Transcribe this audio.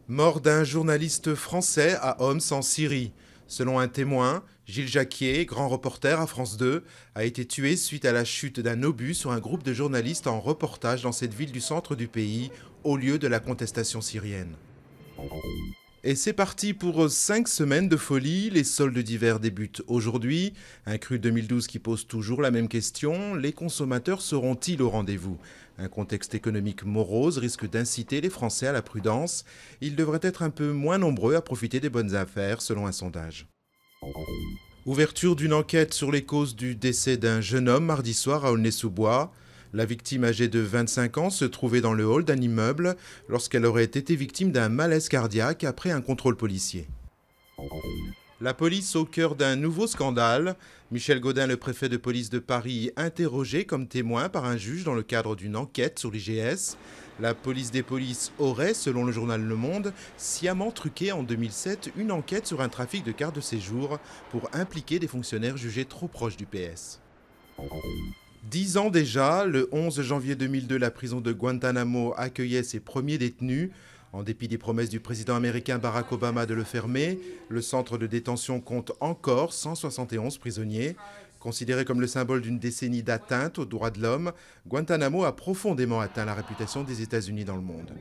Mort d'un journaliste français à Homs en Syrie. Selon un témoin, Gilles Jacquier, grand reporter à France 2, a été tué suite à la chute d'un obus sur un groupe de journalistes en reportage dans cette ville du centre du pays, au lieu de la contestation syrienne. Et c'est parti pour 5 semaines de folie. Les soldes d'hiver débutent aujourd'hui. Un cru 2012 qui pose toujours la même question. Les consommateurs seront-ils au rendez-vous? Un contexte économique morose risque d'inciter les Français à la prudence. Ils devraient être un peu moins nombreux à profiter des bonnes affaires, selon un sondage. Ouverture d'une enquête sur les causes du décès d'un jeune homme mardi soir à Aulnay-sous-Bois. La victime âgée de 25 ans se trouvait dans le hall d'un immeuble lorsqu'elle aurait été victime d'un malaise cardiaque après un contrôle policier. La police au cœur d'un nouveau scandale. Michel Gaudin, le préfet de police de Paris, interrogé comme témoin par un juge dans le cadre d'une enquête sur l'IGS. La police des polices aurait, selon le journal Le Monde, sciemment truqué en 2007 une enquête sur un trafic de cartes de séjour pour impliquer des fonctionnaires jugés trop proches du PS. 10 ans déjà, le 11 janvier 2002, la prison de Guantanamo accueillait ses premiers détenus. En dépit des promesses du président américain Barack Obama de le fermer, le centre de détention compte encore 171 prisonniers. Considéré comme le symbole d'une décennie d'atteinte aux droits de l'homme, Guantanamo a profondément atteint la réputation des États-Unis dans le monde.